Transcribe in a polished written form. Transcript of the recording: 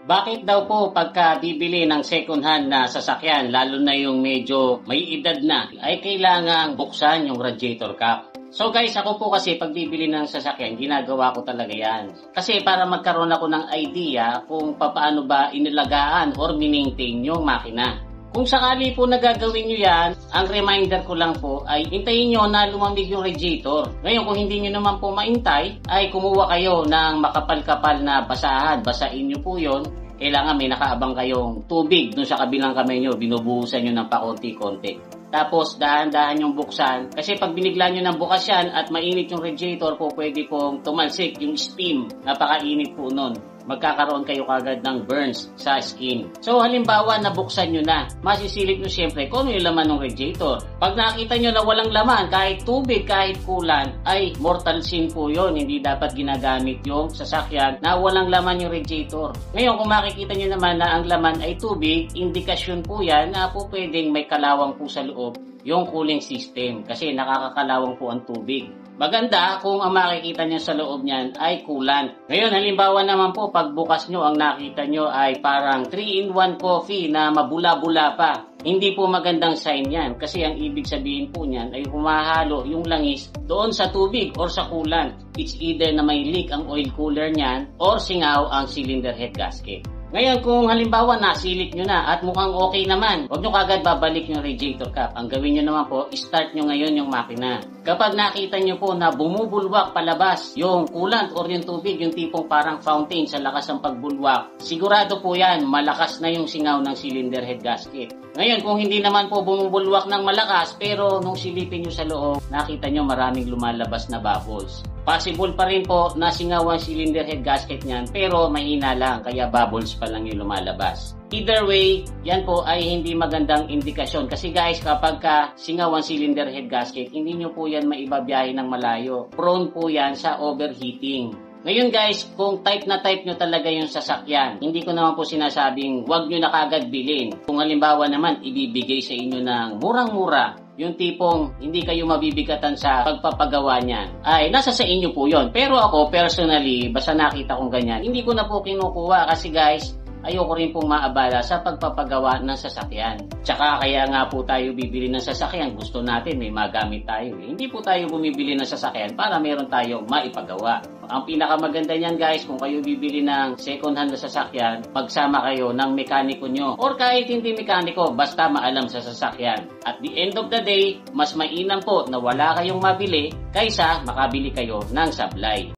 Bakit daw po pagka bibili ng second hand na sasakyan, lalo na yung medyo may edad na, ay kailangang buksan yung radiator cap? So guys, ako po kasi pag bibili ng sasakyan, ginagawa ko talaga yan. Kasi para magkaroon ako ng idea kung paano ba inilagaan or maintain yung makina. Kung sakali po nagagawin nyo yan, ang reminder ko lang po ay hintayin nyo na lumamig yung radiator. Ngayon kung hindi nyo naman po maintay, ay kumuha kayo ng makapal-kapal na basahan. Basain nyo po yun. Kailangan may nakaabang kayong tubig dun sa kabilang kamay nyo. Binubuhusan nyo ng pakonti-konti. Tapos dahan-dahan yung buksan. Kasi pag binigla nyo ng bukas yan at mainit yung radiator po, pwede pong tumalsik yung steam. Napakainit po nun. Magkakaroon kayo kagad ng burns sa skin. So halimbawa nabuksan nyo na, masisilip nyo siyempre kung ano yung laman ng radiator. Pag nakita nyo na walang laman, kahit tubig, kahit kulan, ay mortal sin po yun. Hindi dapat ginagamit yung sasakyan na walang laman yung radiator. Ngayon kung makikita nyo naman na ang laman ay tubig, indikasyon po yan na po pwedeng may kalawang po sa loob yung cooling system kasi nakakakalawang po ang tubig. Maganda kung ang makikita nyo sa loob niyan ay coolant. Ngayon, halimbawa naman po, pagbukas nyo, ang nakita nyo ay parang 3-in-1 coffee na mabula-bula pa. Hindi po magandang sign yan kasi ang ibig sabihin po niyan ay humahalo yung langis doon sa tubig or sa coolant. It's either na may leak ang oil cooler niyan or singaw ang cylinder head gasket. Ngayon, kung halimbawa nasilip nyo na at mukhang okay naman, huwag nyo kagad babalik yung radiator cap. Ang gawin nyo naman po, start nyo ngayon yung makina. Kapag nakita nyo po na bumubulwak palabas yung coolant or yung tubig, yung tipong parang fountain sa lakas ng pagbulwak, sigurado po yan, malakas na yung singaw ng cylinder head gasket. Ngayon, kung hindi naman po bumubulwak ng malakas, pero nung silipin nyo sa loob, nakita nyo maraming lumalabas na bubbles. Possible pa rin po na singaw ang cylinder head gasket niyan, pero mahina lang, kaya bubbles pa lang yung lumalabas. Either way, yan po ay hindi magandang indikasyon. Kasi guys, kapag singaw ang cylinder head gasket, hindi nyo po yan maibabiyahe ng malayo. Prone po yan sa overheating. Ngayon guys, kung type na type nyo talaga yung sasakyan, hindi ko naman po sinasabing huwag nyo na kagad bilhin. Kung halimbawa naman, ibibigay sa inyo ng murang-mura, yung tipong hindi kayo mabibigatan sa pagpapagawa niyan, ay nasa sa inyo po yon. Pero ako personally, basta nakita kong ganyan, hindi ko na po kinukuha kasi guys, ayoko rin pong maabala sa pagpapagawa ng sasakyan. Tsaka kaya nga po tayo bibili ng sasakyan, gusto natin may magamit tayo. Hindi po tayo bumibili ng sasakyan para meron tayong maipagawa. Ang pinakamaganda niyan guys, kung kayo bibili ng second hand na sasakyan, pagsama kayo ng mekaniko nyo. Or kahit hindi mekaniko, basta maalam sa sasakyan. At the end of the day, mas mainam po na wala kayong mabili kaysa makabili kayo ng sablay.